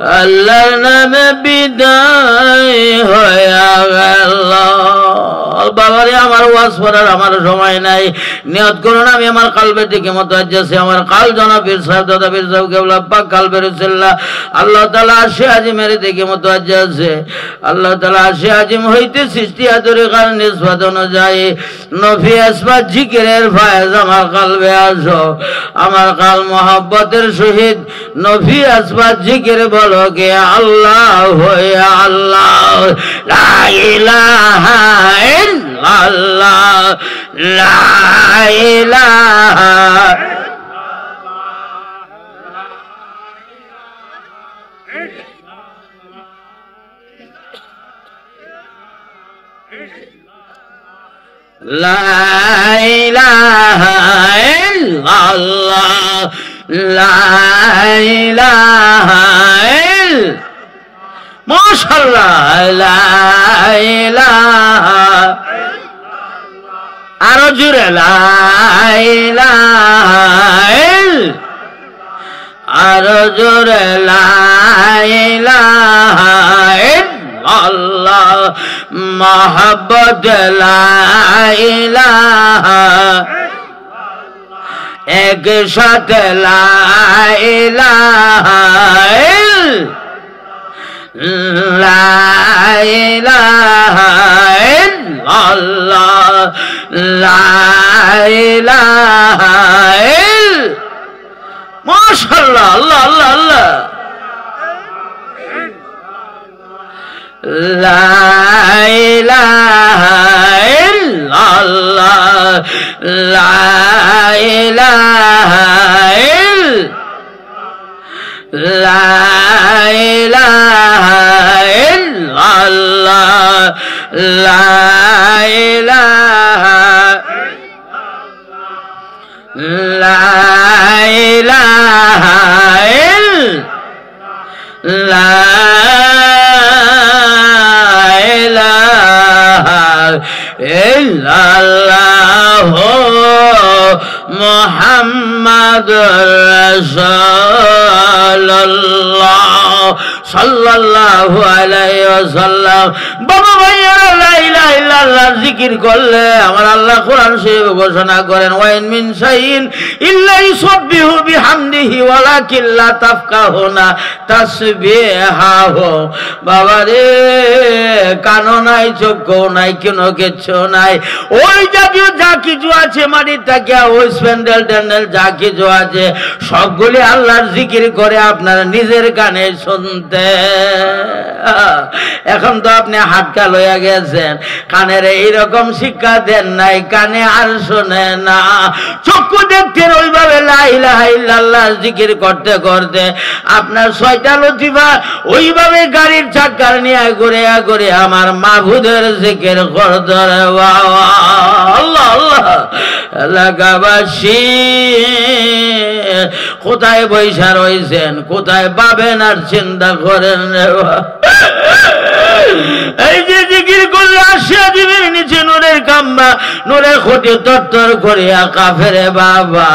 আল্লাহর নামে বিদায় হইয়া গেল। বাবারে আমার ওয়াজ করার আমার সময় নাই, নিয়ত করুন আমি আমার কালবের দিকে মুতাওয়াজ্জিহ, আমার কাল জনাব পীর সাহেব দাদা পীর সাহেব কেবলা পাক কালবের উসিলা আল্লাহ তাআলা আশি আজিমের দিকে মুতাওয়াজ্জিহ আছে। আল্লাহ তাআলা আশি আজিম হইতে সৃষ্টি তরিকার নিসবত অনুযায়ী নফি আসবাত জিকিরের ফায়েজ আমার কালবে আসো। আমার কাল মোহাব্বতের সহিত নফি আসবাত জিকির বলো কে আল্লাহ হইয়া আল্লাহ, লা ইলাহা ইল্লাল্লাহ, লা ইলাহা লা ইলাহা ইল্লাল্লাহ, লা ইলাহা মাশাআল্লাহ, লা ইলাহা আরো জোরে লা ইলাহা আরো জোরে লা ইলাহা ইল্লাল্লাহ মোহাব্বত লা ইলাহা এক সাথে লা ইলাহা লা ইলাহা ইল্লাল্লাহ, লা ইলাহা মাশাআল্লাহ, আল্লাহ আল্লাহ আল্লাহ, লা ইলাহা ইল্লাল্লাহ, লা ইলাহা লা ইলাহা ইল্লাল্লাহ, লা ইলাহা লা ইলাহা লা ইলাহা ইল্লাল্লাহ মুহাম্মাদুর রাসূলুল্লাহ সাল্লাল্লাহু আলাইহি ওয়াসাল্লাম। বাবা ভাইয়েরা লা ইলাহা ইল্লাল্লাহ জিকির করলে আমার আল্লাহ কোরআন শরীফে ঘোষণা করেন ওয়া ইন মিন শাইইন ইল্লা ইউসাব্বিহু বিহামদিহি ওয়ালাকিন লা তাফকাহুনা তাসবিহাহু। বাবা রে, কানও নাই, চোখও নাই, কোনো কিচ্ছু নাই, ওই জাতীয় যা কিছু আছে মাটির তাকিয়া ওই স্প্যান্ডেল ট্যান্ডেল যা কিছু আছে সবগুলি আল্লাহর জিকির করে আপনার নিজের কানে শুনতে। এখন তো আপনি হাতকা লইয়া গেছেন, কানের এইরকম শিক্ষা দেন নাই, কানে আর শোনে না, চক্ষু দেখতেন ওইভাবে লা ইলাহা ইল্লাল্লাহ জিকির করতে করতে আপনার ছয়টা লতিফা ওইভাবে গাড়ির চাক্কার নিয়ে ঘুরে ঘুরে আমার মাবুদের জিকির করতে। আল্লাহ আল্লাহ। এলাকাবাসী কোথায় বৈশা রয়েছেন, কোথায় পাবেন আর চিন্তা করেন। এই যে জিকির করলে আসিয়া দিবেন নিচে নূরের কাম্বা, নূরের খুঁটি তত্তর করিয়া কাফেরে বাবা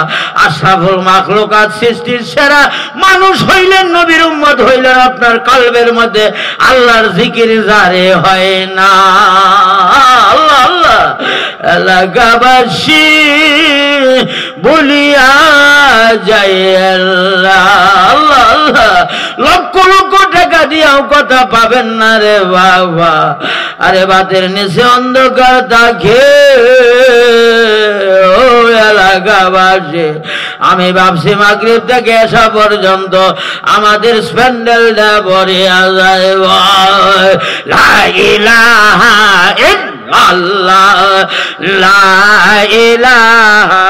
আশরাফুল মাখলুকাত সৃষ্টির সেরা মানুষ হইলেন, নবীর উম্মত হইলেন, আপনার কলবের মধ্যে আল্লাহর জিকির জারি হয় না। আল্লাহ আল্লাহ। এলাকাবাসী বলিয়া যায় আল্লাহ আল্লাহ আল্লাহ। লক্ষ লক্ষ টাকা দিয়াও কথা পাবেন না রে বাবা। আরে বাতের নিচে অন্ধকার থাকে। ও এলাকাবাসী, আমি ভাবছি মাগরিব থেকে এসা পর্যন্ত আমাদের স্প্যান্ডেলটা ভরিয়া যায়। লা ইলাহা ইল্লাল্লাহ, লা ইলাহা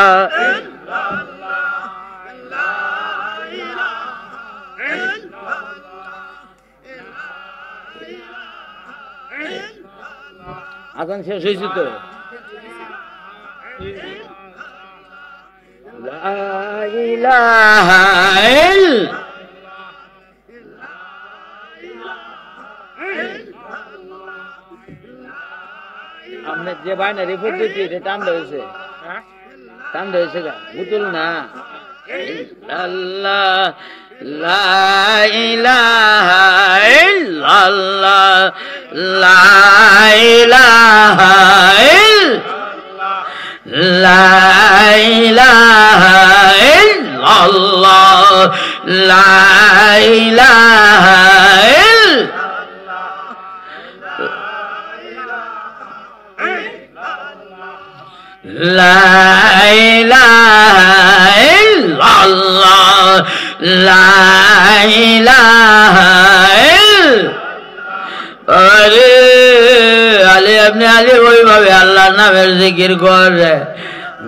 আজান শেষ হয়েছে তো। লা ইলাহা আপনি যে বাইনা রিপোর্ট দিচ্ছি এটা টান রয়েছে, টান রয়েছে গা বুতুল না। আল্লাহ লা ইলাহা ইল্লাল্লাহ লা ইলাহা ইল্লাল্লাহ লা ইলাহা ইল্লাল্লাহ লা ইলাহা লা ইলাহা ইল্লাল্লাহ লা ইলাহা আরে আলী আপনি আলী ওইভাবে আল্লাহর নামের জিকির করে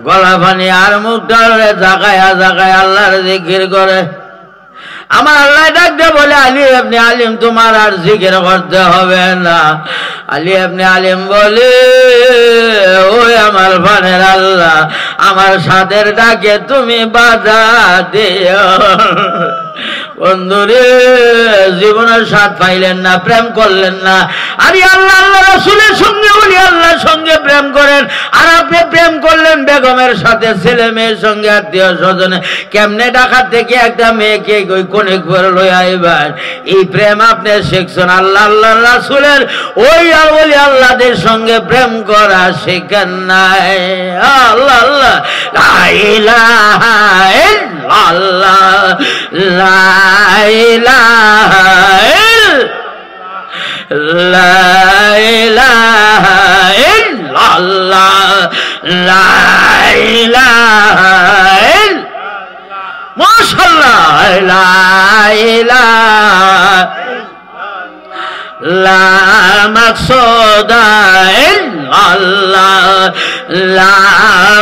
গলা পানি আর মুখটা জাগায় জাগায় আল্লাহর জিকির করে আমার আল্লাহ ডাক দিয়ে বলে আলী আপনি আলিম তোমার আর জিকির করতে হবে না আলী আপনি আলিম বলে ওই আমার ফানের আল্লাহ আমার সাদের ডাকে তুমি বাধা দিও বন্ধুরে জীবনের স্বাদ পাইলেন না প্রেম করলেন না আরে আল্লাহ আল্লাহ রাসূলের সঙ্গে বলি আল্লাহর সঙ্গে প্রেম করেন আর আপনি প্রেম করলেন বেগমের সাথে ছেলে মেয়ের সঙ্গে আত্মীয় স্বজনে কেমনে ঢাকা থেকে একটা মেয়েকে ওই কোণে করে লই আইবেন এই প্রেম আপনি শিখছেন আল্লাহ আল্লাহ রাসূলের ওই বলি আল্লাহদের সঙ্গে প্রেম করা শেখেন নাই আল্লাহ আল্লাহ লা ইলাহা ইল্লাল্লাহ লা ইলাহা লা ইলাহা ইল্লাল্লাহ লা ইলাহা মাশাআল্লাহ লা ইলাহা লা মাকসুদা ইল্লাল্লাহ লা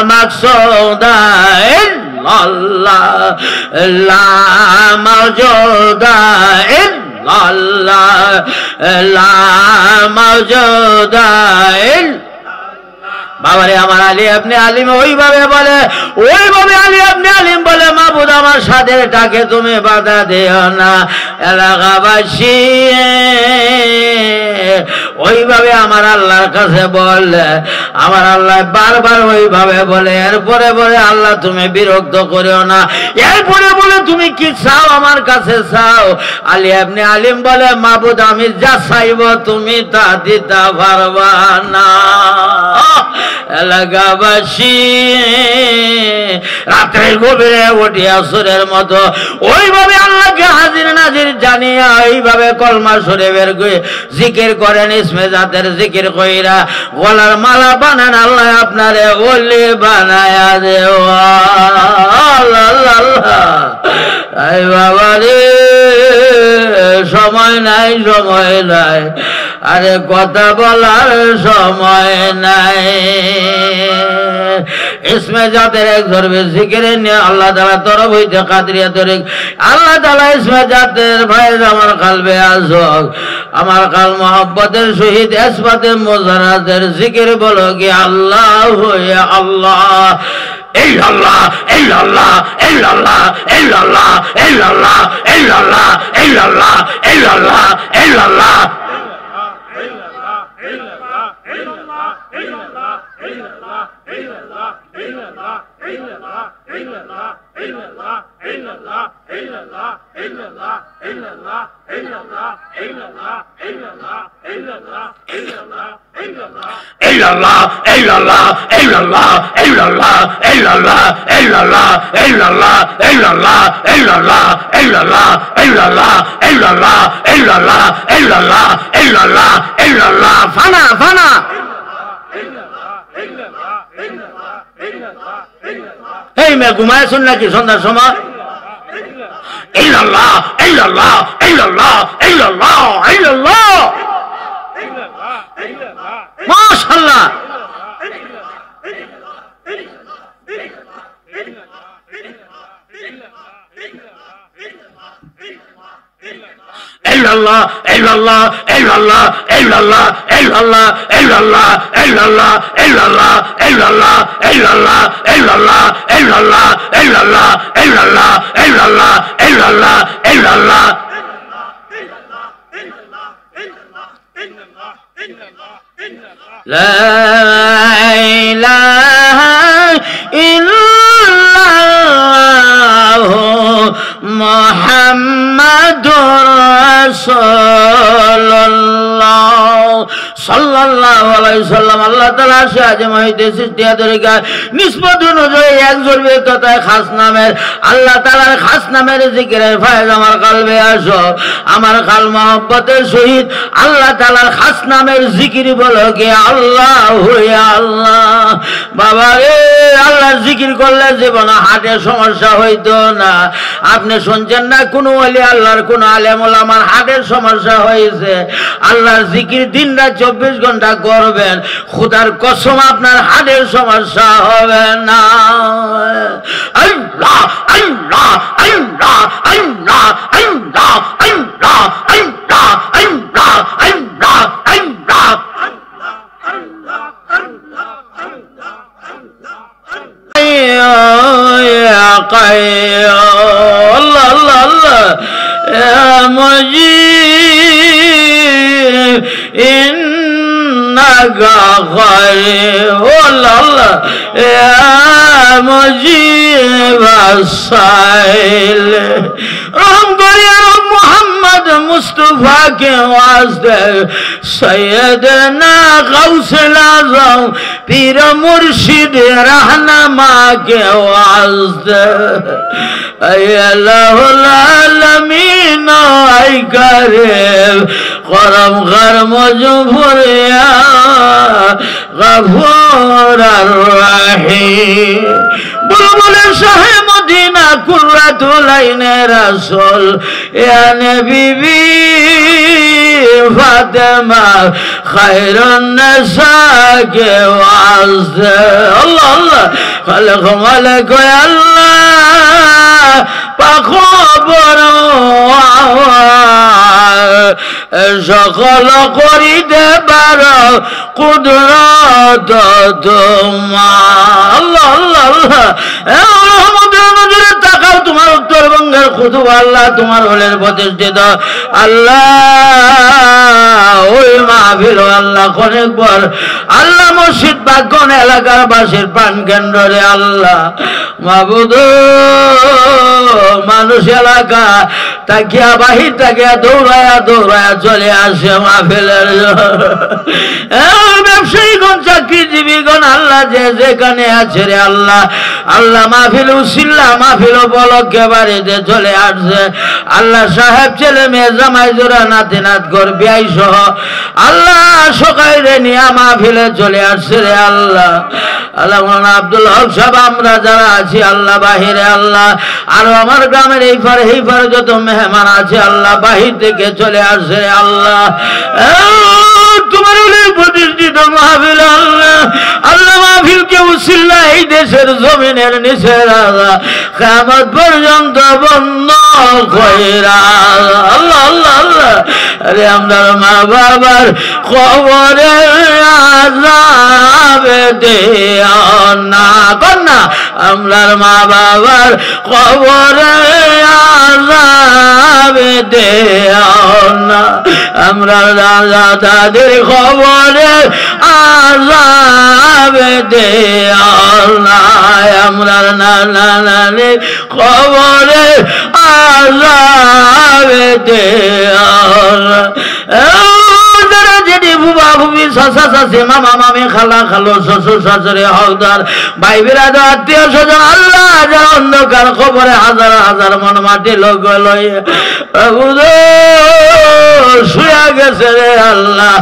মাকসুদা ইল্লাল্লাহ লা মাওজুদা ইল্লাল্লাহ লা মাওজুদা বাবারে আমার আলী আপনি আলিম ওইভাবে বলে ওইভাবে আলী আপনি আলিম বলে মাবুদ আমার সাদের ডাকে তুমি বাধা দিও না এলাকাবাসী ওইভাবে আমার আল্লাহর কাছে বলে আমার আল্লাহ বারবার ওইভাবে বলে এরপরে বলে আল্লাহ তুমি বিরক্ত করিও না এরপরে বলে তুমি কি চাও আমার কাছে চাও আলী আপনি আলিম বলে মাবুদ আমি যা চাইব তুমি তা দিতে পারবা না এলাকাবাসী রাতের গভীরে উঠিয়া সুরের মতো ওইভাবে আল্লাহকে হাজির নাজির জানিয়া ওইভাবে কলমা শরীফের জিকির করেন ইসমে জাতের জিকির কইরা গলার মালা বানান আল্লাহ আপনারে ওলি বানায়া দেওয়া আল্লাহ আই বাবা রে সময় নাই আরে কথা বলার সময় নাই ইসমে জাতের এক ধরবে জিকিরে নিয়ে আল্লাহ তাআলা তরফ হইতে কাদরিয়া তরিক আল্লাহ তাআলা ইসমে জাতের ভাই আমার কালবে আজক আমার কাল মোহাব্বতের সহিত ইসবাতে মুজারাতের জিকির বলো কি আল্লাহ ইয়া আল্লাহ ইল্লাল্লাহ ইল্লাল্লাহ ইল্লাল্লাহ ইল্লাল্লাহ ইল্লাল্লাহ ইল্লাল্লাহ ইল্লাল্লাহ ইল্লাল্লাহ ইল্লাল্লাহ illallah illallah illallah illallah illallah illallah illallah illallah illallah illallah illallah illallah illallah illallah illallah illallah fana fana এই মে ঘুমায় শুন নাকি সন্ধ্যার সময় illallah illallah illallah illallah illallah মাশাআল্লাহ illallah illallah illallah illallah illallah illallah illallah illallah illallah illallah illallah illallah illallah illallah illallah illallah illallah la ilaha illallah মুহাম্মাদুর রাসূলুল্লাহ সাল্লাল্লাহু আলাইহি সাল্লাম। আল্লাহ তাআলা সাজ মহিতে সৃষ্টিয়া তরিকা নিসবত অনুযায়ী এক জরবে তথা খাস নামের আল্লাহ তাআলার খাস নামের জিকিরের ফায়দা আমার কলবে আসো। আমার কাল মহব্বতের সহিত আল্লাহ তাআলার খাস নামের জিকির বলো কি আল্লাহু ইয়া আল্লাহ। বাবা রে, আল্লাহর জিকির করলে জীবনে হার্টের সমস্যা হইতো না। আপনি শুনছেন না কোন ওলি আল্লাহর কোন আলেম ওলামার হার্টের সমস্যা হয়েছে, আল্লাহর জিকির দিন রাত 24 ঘন্টা করবেন, খোদার কসম আপনার হার্টের সমস্যা হবে না। আল্লাহ আল্লাহ আল্লাহ আল্লাহ আল্লাহ আল্লাহ আল্লাহ আল্লাহ আল্লাহ আল্লাহ يا قيوم الله الله الله يا مجيب إنك قريب الله الله يا مجيب السائل رحم کر یا رب محمد مصطفیٰ کے واسطے سیدنا غوث الاعظم پیر مرشد رہنما کے واسطے اے الہ العالمین اے کریم کرم کر مجبور یا غفور الرحیم بلبل شاہ مدینہ قرۃ العین رسول یا نبی بی فاطمہ خیر النساء کے واسطے اللہ اللہ خلق ملک یا اللہ پاخبر সকল করিতে পারো কুদরত তোমার আল্লাহ আল্লাহ আল্লাহ রহমতের নজরে তাকাও তোমার উত্তরবঙ্গের খুতুব আল্লাহ তোমার হলের প্রতিষ্ঠিত আল্লাহ ওই মাহফিল আল্লাহ অনেক পর আল্লাহ মসজিদ বাগন এলাকার বাসীর প্রাণ কেন্দ্র রে আল্লাহ মাবুদ মানুষ এলাকা তাকিয়া বাহির তাকিয়া দৌড়ায়া দৌড়ায়া চলে আসে মাহফিলের ব্যবসায়ীগণ চাকরিজীবীগণ আল্লাহ যে যেখানে আছে রে আল্লাহ আল্লাহ মাহফিল উসিল্লা মাহফিল উপলক্ষে বাড়িতে চলে আসছে আল্লাহ সাহেব ছেলে মেয়ে জামাই জোড়া নাতি নাত ঘর বিয়াই সহ আল্লাহ সকালে নিয়ে মাহফিলে চলে আসছে রে আল্লাহ আল্লাহ আব্দুল হক সাহেব আমরা যারা আছি আল্লাহ বাহিরে আল্লাহ আরো আমার গ্রামের এই পারে যত মেহমান আছে আল্লাহ বাহির থেকে চলে আসছে আল্লাহ তোমার প্রতিষ্ঠিত মাহফিল আল্লাহ আল্লাহ মাহফিলকে উসিল্লা এই দেশের জমিনের নিচে রাজা কিয়ামত পর্যন্ত বন্ধ কইরা আল্লাহ আল্লাহ আল্লাহ আরে আমরা মা বাবার কবরে আযাব দিও না কন্যা আমরা মা বাবার কবরে আযাব দিও না আমরা দাদা দাদির কবরে আযাব দিও না আমরা নানা নানির কবরে আযাব দিও না বুবা বুবি চাচা চাচি মামা মামি খালা খালো শ্বশুর শাশুড়ি হকদার ভাই বিরাদ আত্মীয় স্বজন আল্লাহ যারা অন্ধকার খবরে হাজার হাজার মন মাটি লোক লইয়ে শুয়া গেছে রে আল্লাহ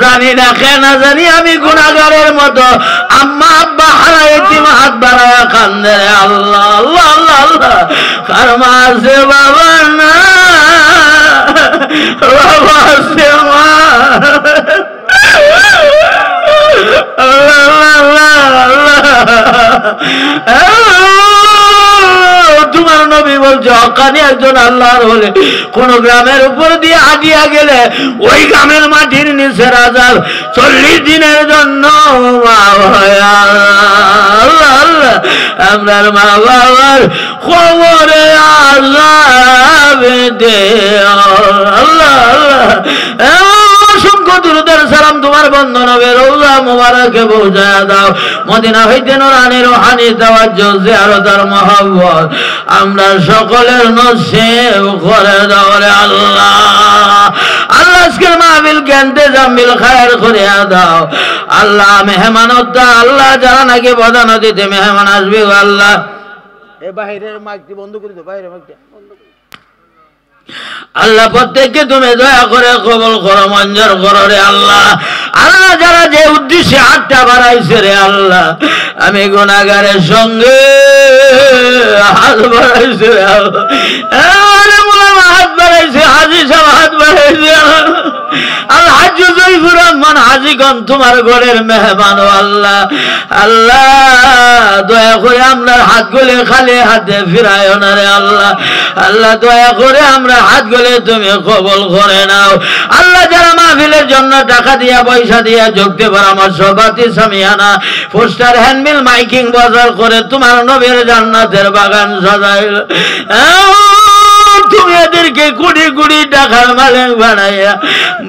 জানি না কেন জানি আমি গুনাহগারের মতো আম্মা আব্বা হারাই এতিম হাত বাড়ায়া কান্দে রে আল্লাহ আল্লাহ আল্লাহ আল্লাহ কার মা আছে বাবা না বাবা আছে মা তোমার নবী বলছে হকানি একজন আল্লাহর হলে কোন গ্রামের উপর দিয়ে হাঁটিয়া গেলে ওই গ্রামের মাটির নিচে রাজার 40 দিনের জন্য আল্লাহ আল্লাহ আমরার মা বাবার খবরে আযাব দে আল্লাহ আল্লাহ অসংখ্য দুরূদের সালাম তোমার বন্ধ নবী রওজা মুবারকে পৌঁছায়া দাও মদিনা হইতে নুরানি রুহানি তাওয়াজ্জুহ জিয়ারত আর মহব্বত আমরা সকলের নসিব করে দাও রে আল্লাহ আল্লাহ আজকের মাহফিল কেন্দ্রে জামিল খায়ের করিয়া দাও আল্লাহ মেহমানত আল্লাহ যারা নাকি বদা নদীতে মেহমান আসবে আল্লাহ এই বাহিরের মাইকটি বন্ধ করে দাও বাইরের মাইকটা আল্লাহ প্রত্যেককে তুমি দয়া করে কবুল করো মঞ্জুর করো রে আল্লাহ আল্লাহ যারা যে উদ্দেশ্যে হাতটা বাড়াইছে রে আল্লাহ আমি গুনাহগারের সঙ্গে হাত বাড়াইছে রে আল্লাহ হাত বাড়াইছে হাজি সাহেব হাত বাড়াইছে আল্লাহ হাজ জয়ফুর রহমান হাজিগণ তোমার ঘরের মেহমান আল্লাহ আল্লাহ দয়া করে আমরা হাতগুলো খালি হাতে ফিরায় না রে আল্লাহ আল্লাহ দয়া করে আমরা হাতগুলো তুমি কবুল করে নাও আল্লাহ যারা মাহফিলের জন্য টাকা দিয়া পয়সা দিয়া যোগতে পরামর্শ বাতি সামিয়ানা পোস্টার হ্যান্ডমিল মাইকিং বাজার করে তোমার নবীর জান্নাতের বাগান সাজাইল তুমি এদেরকে কোটি কোটি টাকার মালিক বানাইয়া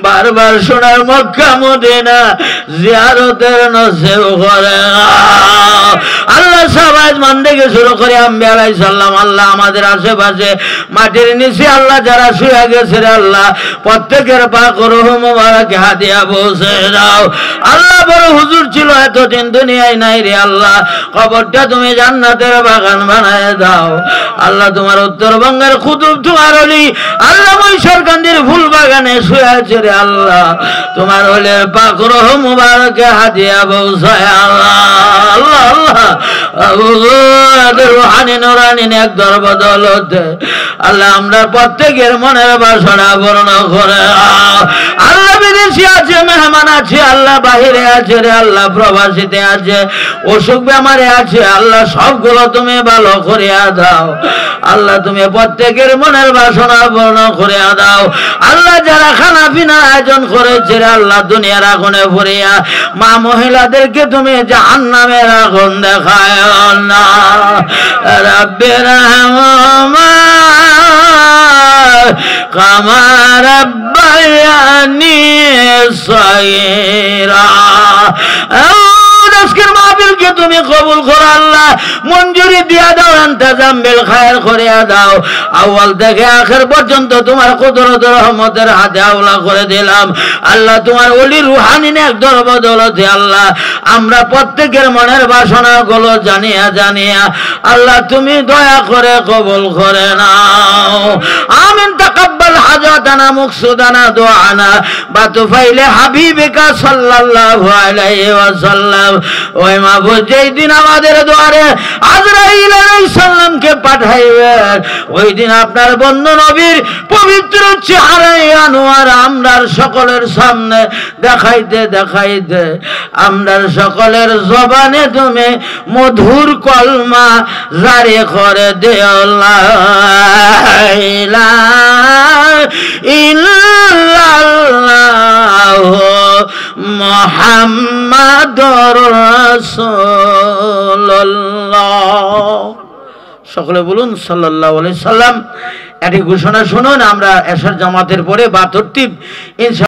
বারবার সোনার মক্কা মদিনা জিয়ারতের নসিব করে আল্লাহ সবাই মান থেকে শুরু করে আম্বিয়া আলাইহিস সালাম আল্লাহ আমাদের আশেপাশে মাটির নিচে আল্লাহ যারা শুয়ে গেছে রে আল্লাহ প্রত্যেকের পাক রূহ মুবারক হাদিয়া পৌঁছে দাও আল্লাহ বড় হুজুর ছিল এতদিন দুনিয়ায় নাই রে আল্লাহ কবরটা তুমি জান্নাতের বাগান বানায় দাও আল্লাহ তোমার উত্তরবঙ্গের কুতুব তোমার ওলি আল্লাহ মহিষারকান্দির ফুল বাগানে শুয়ে আছে রে আল্লাহ তোমার ওলির পাক রূহ মুবারক হাদিয়া পৌঁছায় আল্লাহ আল্লাহ আল্লাহ রুহানি নুরানি নেক দরবদলতে আল্লাহ আমরা প্রত্যেকের মনের বাসনা পূর্ণ করে আল্লাহ বিদেশি আছে মেহমান আছে আল্লাহ বাহিরে আছে রে আল্লাহ প্রবাসীতে আছে অসুখ বেমারে আছে আল্লাহ সবগুলো তুমি ভালো করিয়া দাও আল্লাহ তুমি প্রত্যেকের মনের বাসনা পূর্ণ করিয়া দাও আল্লাহ যারা খানা পিনা আয়োজন করেছে রে আল্লাহ দুনিয়ার আগুনে পুড়িয়া মা মহিলাদেরকে তুমি জাহান্নামের আগুন দেখায় না রাব্বির রহমা কামা রাব্বায়ানি সাগীরা আজকের মাহফিলকে তুমি কবুল করো আল্লাহ মঞ্জুরি দিয়া দাও ইন্তজাম বিল খায়ের করিয়া দাও আউয়াল থেকে আখির পর্যন্ত তোমার কুদরত রহমতের হাতে আওলা করে দিলাম আল্লাহ তোমার ওলি রুহানি নেক দরবদলতে আল্লাহ আমরা প্রত্যেকের মনের বাসনাগুলো জানিয়া জানিয়া আল্লাহ তুমি দয়া করে কবুল করে নাও আমিন তাকাব্বাল হাজাতানা মুকসুদানা দুআনা বাতুফাইলে হাবিবিকা সাল্লাল্লাহু আলাইহি ওয়াসাল্লাম ওই মাহবুব যেই দিন আমাদের দুয়ারে আজরাইল আলাইহিস সালামকে পাঠাইবেন ওই দিন আপনার বন্ধু নবীর পবিত্র চেহারায় আনোয়ার আমরার সকলের সামনে দেখাইতে দেখাইতে আমরার সকলের জবানে তুমি মধুর কলমা জারি করে দিও লা ইলাহা ইল্লাল্লাহু মুহাম্মাদুর রাসূলুল্লাহ সকলে বলুন সাল্লাল্লাহু আলাইহি সাল্লাম। এটি ঘোষণা শুনুন আমরা এশার জামাতের পরে বা তরতিব ইনশাআল্লাহ